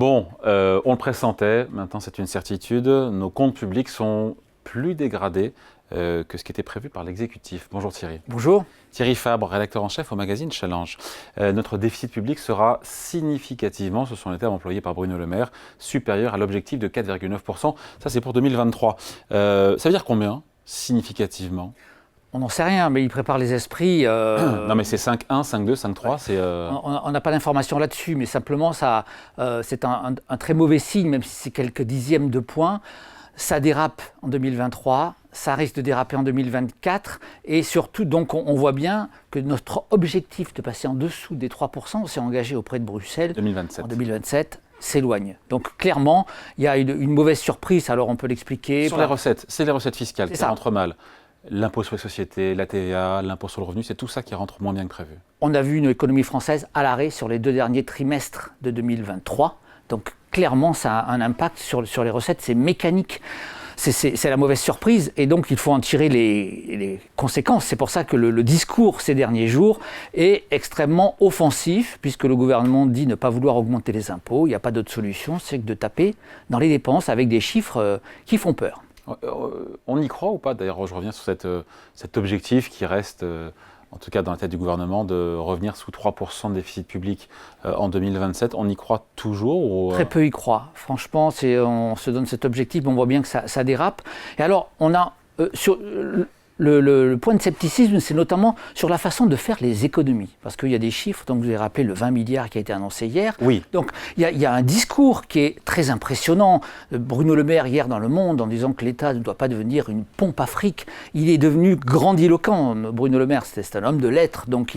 Bon, on le pressentait, maintenant c'est une certitude, nos comptes publics sont plus dégradés que ce qui était prévu par l'exécutif. Bonjour Thierry. Bonjour. Thierry Fabre, rédacteur en chef au magazine Challenge. Notre déficit public sera significativement, ce sont les termes employés par Bruno Le Maire, supérieur à l'objectif de 4,9%. Ça c'est pour 2023. Ça veut dire combien, significativement ? On n'en sait rien, mais il prépare les esprits. Non mais c'est 5,1, 5,2, 5,3, c'est... On n'a pas d'informations là-dessus, mais simplement ça, c'est un très mauvais signe, même si c'est quelques dixièmes de points. Ça dérape en 2023, ça risque de déraper en 2024, et surtout, donc, on voit bien que notre objectif de passer en dessous des 3%, on s'est engagé auprès de Bruxelles 2027. En 2027, s'éloigne. Donc clairement, il y a une mauvaise surprise, alors on peut l'expliquer. Sur les recettes, c'est les recettes fiscales qui rentrent mal. L'impôt sur les sociétés, la TVA, l'impôt sur le revenu, c'est tout ça qui rentre moins bien que prévu. On a vu une économie française à l'arrêt sur les 2 derniers trimestres de 2023. Donc clairement, ça a un impact sur les recettes, c'est mécanique. C'est la mauvaise surprise et donc il faut en tirer les conséquences. C'est pour ça que le discours ces derniers jours est extrêmement offensif, puisque le gouvernement dit ne pas vouloir augmenter les impôts. Il n'y a pas d'autre solution, c'est que de taper dans les dépenses avec des chiffres qui font peur. On y croit ou pas? D'ailleurs, je reviens sur cet objectif qui reste, en tout cas dans la tête du gouvernement, de revenir sous 3% de déficit public en 2027. On y croit toujours ou... Très peu y croient. Franchement, on se donne cet objectif, mais on voit bien que ça dérape. Et alors, on a sur... Le point de scepticisme, c'est notamment sur la façon de faire les économies. Parce qu'il y a des chiffres, donc vous avez rappelé le 20 milliards qui a été annoncé hier. Oui. Donc il y a un discours qui est très impressionnant. Bruno Le Maire hier dans Le Monde en disant que l'État ne doit pas devenir une pompe à fric. Il est devenu grandiloquent. Bruno Le Maire, c'est un homme de lettres. Donc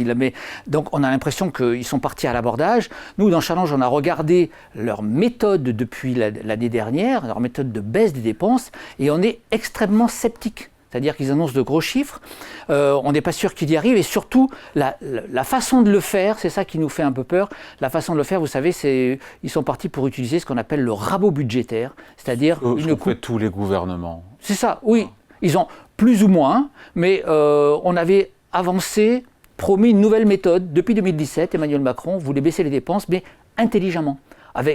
on a l'impression qu'ils sont partis à l'abordage. Nous, dans Challenge, on a regardé leur méthode depuis l'année dernière, leur méthode de baisse des dépenses, et on est extrêmement sceptique. C'est-à-dire qu'ils annoncent de gros chiffres, on n'est pas sûr qu'ils y arrivent, et surtout, la façon de le faire, c'est ça qui nous fait un peu peur. La façon de le faire, vous savez, ils sont partis pour utiliser ce qu'on appelle le rabot budgétaire, c'est-à-dire une coupe. Tous les gouvernements. C'est ça, oui. Ils ont plus ou moins, mais on avait avancé, promis une nouvelle méthode. Depuis 2017, Emmanuel Macron voulait baisser les dépenses, mais intelligemment,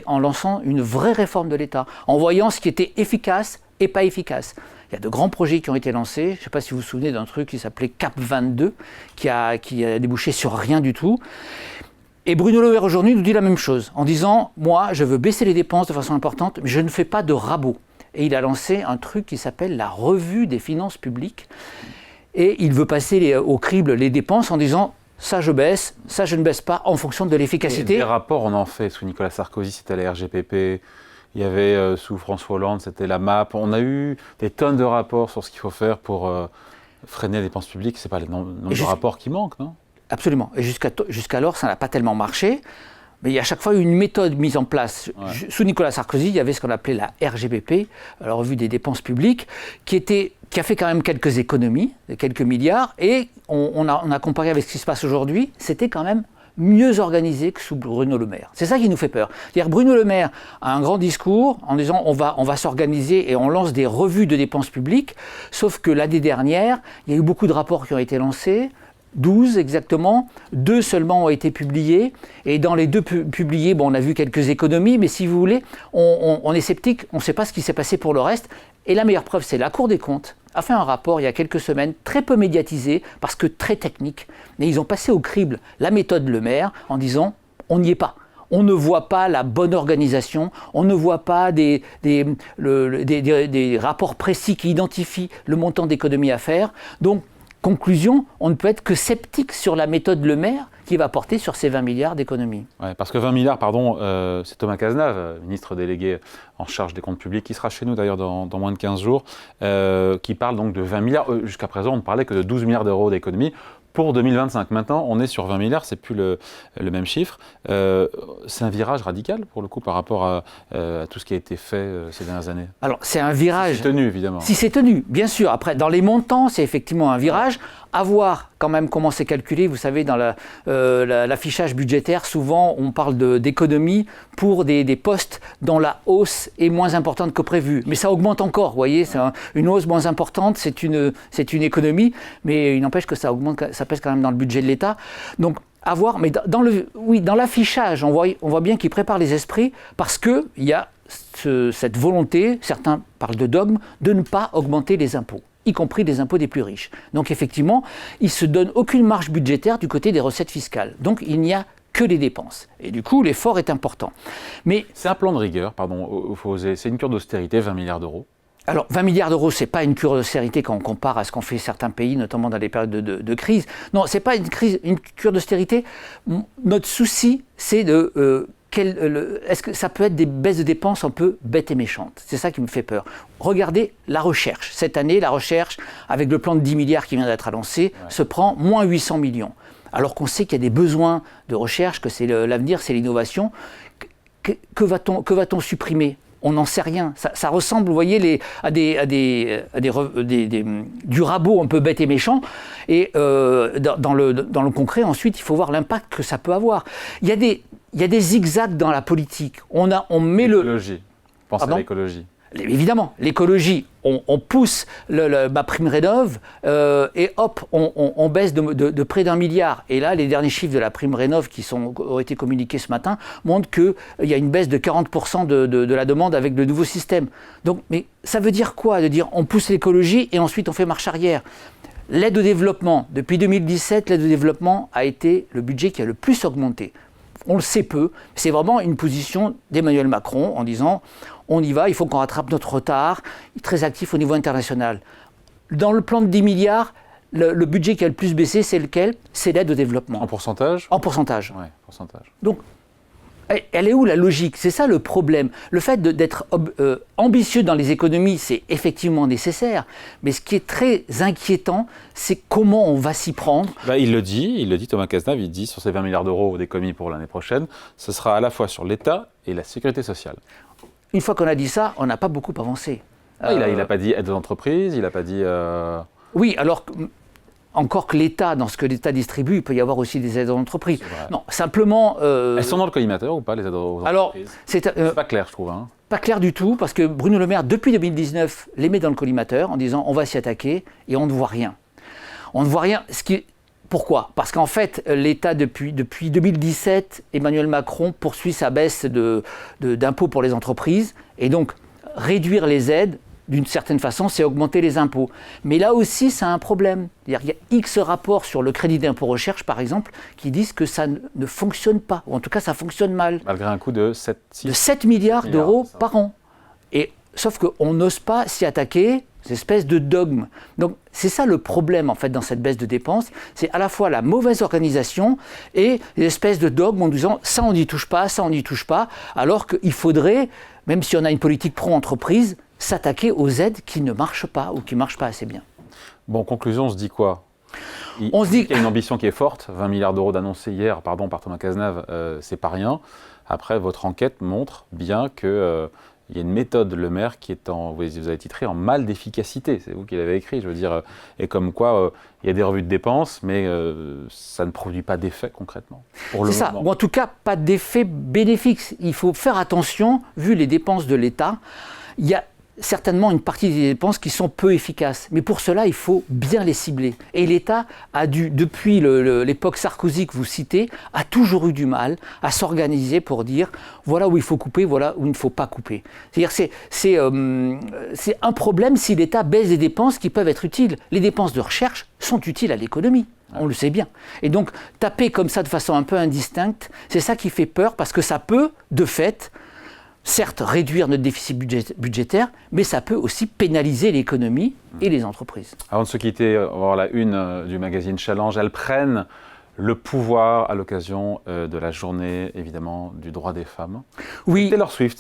en lançant une vraie réforme de l'État, en voyant ce qui était efficace et pas efficace. Il y a de grands projets qui ont été lancés. Je ne sais pas si vous vous souvenez d'un truc qui s'appelait CAP 22, qui a débouché sur rien du tout. Et Bruno Le Maire aujourd'hui nous dit la même chose, en disant « Moi, je veux baisser les dépenses de façon importante, mais je ne fais pas de rabot ». Et il a lancé un truc qui s'appelle la revue des finances publiques. Et il veut passer au crible les dépenses en disant « Ça, je baisse, ça, je ne baisse pas, en fonction de l'efficacité ». Des rapports, on en fait. Sous Nicolas Sarkozy, c'était la RGPP. Il y avait, sous François Hollande, c'était la MAP. On a eu des tonnes de rapports sur ce qu'il faut faire pour freiner les dépenses publiques. Ce n'est pas le nombre de rapports qui manquent, non? Absolument. Et jusqu'alors, ça n'a pas tellement marché. Mais il y a à chaque fois une méthode mise en place. Ouais. Sous Nicolas Sarkozy, il y avait ce qu'on appelait la RGPP, la revue des dépenses publiques, qui a fait quand même quelques économies, quelques milliards. Et on a comparé avec ce qui se passe aujourd'hui. C'était quand même mieux organisé que sous Bruno Le Maire. C'est ça qui nous fait peur. C'est-à-dire Bruno Le Maire a un grand discours en disant on va s'organiser et on lance des revues de dépenses publiques, sauf que l'année dernière, il y a eu beaucoup de rapports qui ont été lancés, 12 exactement, 2 seulement ont été publiés, et dans les 2 publiés, on a vu quelques économies, mais si vous voulez, on est sceptique, on ne sait pas ce qui s'est passé pour le reste, et la meilleure preuve, c'est la Cour des comptes a fait un rapport il y a quelques semaines, très peu médiatisé, parce que très technique, mais ils ont passé au crible la méthode Le Maire en disant on n'y est pas. On ne voit pas la bonne organisation, on ne voit pas des rapports précis qui identifient le montant d'économie à faire. Donc, conclusion, on ne peut être que sceptique sur la méthode Le Maire qui va porter sur ces 20 milliards d'économies. Ouais, parce que 20 milliards, c'est Thomas Cazenave, ministre délégué en charge des comptes publics, qui sera chez nous d'ailleurs dans moins de 15 jours, qui parle donc de 20 milliards. Jusqu'à présent, on ne parlait que de 12 milliards d'euros d'économies pour 2025. Maintenant, on est sur 20 milliards, c'est plus le même chiffre. C'est un virage radical, pour le coup, par rapport à tout ce qui a été fait ces dernières années. Alors, c'est un virage... Si c'est tenu, évidemment. Si c'est tenu, bien sûr. Après, dans les montants, c'est effectivement un virage. À voir quand même comment c'est calculé. Vous savez, dans l'affichage budgétaire, souvent, on parle d'économies pour des postes dont la hausse est moins importante que prévu. Mais ça augmente encore, vous voyez. Une hausse moins importante, c'est une économie, mais il n'empêche que ça augmente, ça pèse quand même dans le budget de l'État. Donc, avoir, mais dans l'affichage, on voit bien qu'ils préparent les esprits parce qu'il y a cette volonté, certains parlent de dogme, de ne pas augmenter les impôts, y compris les impôts des plus riches. Donc effectivement, ils ne se donnent aucune marge budgétaire du côté des recettes fiscales. Donc il n'y a que les dépenses. Et du coup, l'effort est important. Mais c'est un plan de rigueur, pardon, c'est une cure d'austérité, 20 milliards d'euros. Alors, 20 milliards d'euros, ce n'est pas une cure d'austérité quand on compare à ce qu'ont fait certains pays, notamment dans les périodes de crise. Non, ce n'est pas une cure d'austérité. Notre souci, c'est est-ce que ça peut être des baisses de dépenses un peu bêtes et méchantes? C'est ça qui me fait peur. Regardez la recherche. Cette année, la recherche, avec le plan de 10 milliards qui vient d'être annoncé, se prend moins 800 millions. Alors qu'on sait qu'il y a des besoins de recherche, que c'est l'avenir, c'est l'innovation. Que va-t-on supprimer? On n'en sait rien. Ça ressemble, vous voyez, du rabot un peu bête et méchant. Et dans le concret, ensuite, il faut voir l'impact que ça peut avoir. Il y a des zigzags dans la politique. On met l'écologie. Pensez à l'écologie. Évidemment, l'écologie, on pousse ma prime rénov' et hop, on baisse de près d'1 milliard. Et là, les derniers chiffres de la prime rénov' qui ont été communiqués ce matin montrent qu'il y a une baisse de 40% de la demande avec le nouveau système. Donc, mais ça veut dire quoi? De dire on pousse l'écologie et ensuite on fait marche arrière. L'aide au développement, depuis 2017, l'aide au développement a été le budget qui a le plus augmenté. On le sait peu, c'est vraiment une position d'Emmanuel Macron en disant on y va, il faut qu'on rattrape notre retard, très actif au niveau international. Dans le plan de 10 milliards, le budget qui a le plus baissé, c'est lequel? C'est l'aide au développement. En pourcentage? En pourcentage. Oui, pourcentage. Donc, elle est où la logique? C'est ça le problème. Le fait d'être ambitieux dans les économies, c'est effectivement nécessaire, mais ce qui est très inquiétant, c'est comment on va s'y prendre. Il le dit, Thomas Cazenave, il dit sur ces 20 milliards d'euros d'économies pour l'année prochaine, ce sera à la fois sur l'État et la sécurité sociale. Une fois qu'on a dit ça, on n'a pas beaucoup avancé. Il n'a pas dit aide aux entreprises, il n'a pas dit... Oui, alors... Encore que l'État, dans ce que l'État distribue, il peut y avoir aussi des aides aux entreprises. Non, simplement... Elles sont dans le collimateur ou pas, les aides aux entreprises? Alors, c'est pas clair, je trouve. Pas clair du tout, parce que Bruno Le Maire, depuis 2019, les met dans le collimateur en disant on va s'y attaquer, et on ne voit rien. On ne voit rien. Pourquoi? Parce qu'en fait, l'État, depuis 2017, Emmanuel Macron poursuit sa baisse d'impôts pour les entreprises, et donc réduire les aides, d'une certaine façon, c'est augmenter les impôts. Mais là aussi, ça a un problème. C'est-à-dire qu'il y a X rapports sur le crédit d'impôt recherche, par exemple, qui disent que ça ne fonctionne pas, ou en tout cas, ça fonctionne mal. Malgré un coût de 7 milliards d'euros par an. Sauf qu'on n'ose pas s'y attaquer, ces espèces de dogmes. Donc, c'est ça le problème, en fait, dans cette baisse de dépenses. C'est à la fois la mauvaise organisation et les espèces de dogmes en disant ça, on n'y touche pas, ça, on n'y touche pas, alors qu'il faudrait, même si on a une politique pro-entreprise, s'attaquer aux aides qui ne marchent pas ou qui ne marchent pas assez bien. Bon, conclusion, on se dit quoi? On se dit qu'il y a une ambition qui est forte, 20 milliards d'euros d'annoncés hier par Thomas Cazenave, c'est pas rien. Après, votre enquête montre bien qu'il y a une méthode Le Maire qui est vous avez titré en mal d'efficacité, c'est vous qui l'avez écrit, je veux dire, et comme quoi il y a des revues de dépenses, mais ça ne produit pas d'effet concrètement. C'est ça, ou en tout cas pas d'effet bénéfique. Il faut faire attention, vu les dépenses de l'État, il y a certainement une partie des dépenses qui sont peu efficaces. Mais pour cela, il faut bien les cibler. Et l'État a dû, depuis l'époque Sarkozy que vous citez, a toujours eu du mal à s'organiser pour dire voilà où il faut couper, voilà où il ne faut pas couper. C'est-à-dire c'est un problème si l'État baisse des dépenses qui peuvent être utiles. Les dépenses de recherche sont utiles à l'économie. On le sait bien. Et donc, taper comme ça de façon un peu indistincte, c'est ça qui fait peur parce que ça peut, de fait, certes réduire notre déficit budgétaire, mais ça peut aussi pénaliser l'économie et les entreprises. Avant de se quitter, on va voir la une du magazine Challenge. Elles prennent le pouvoir à l'occasion de la journée, évidemment, du droit des femmes. Oui. C'est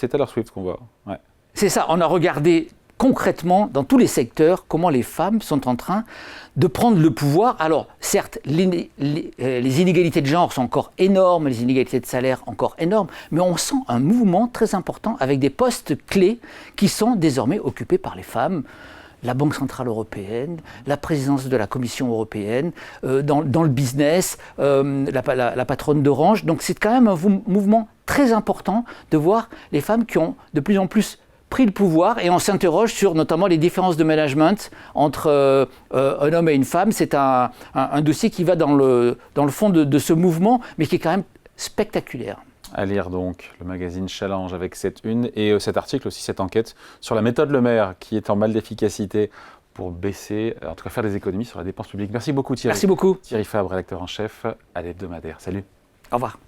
Taylor Swift qu'on voit. Ouais. C'est ça, on a regardé concrètement, dans tous les secteurs, comment les femmes sont en train de prendre le pouvoir. Alors, certes, les inégalités de genre sont encore énormes, les inégalités de salaire encore énormes, mais on sent un mouvement très important avec des postes clés qui sont désormais occupés par les femmes. La Banque Centrale Européenne, la présidence de la Commission Européenne, dans le business, la patronne d'Orange. Donc c'est quand même un mouvement très important de voir les femmes qui ont de plus en plus pris le pouvoir et on s'interroge sur notamment les différences de management entre un homme et une femme. C'est un dossier qui va dans le fond de ce mouvement, mais qui est quand même spectaculaire. À lire donc le magazine Challenge avec cette une et cet article aussi, cette enquête sur la méthode Le Maire qui est en mal d'efficacité pour baisser, en tout cas faire des économies sur la dépense publique. Merci beaucoup Thierry. Merci beaucoup. Thierry Fabre, rédacteur en chef à l'hebdomadaire. Salut. Au revoir.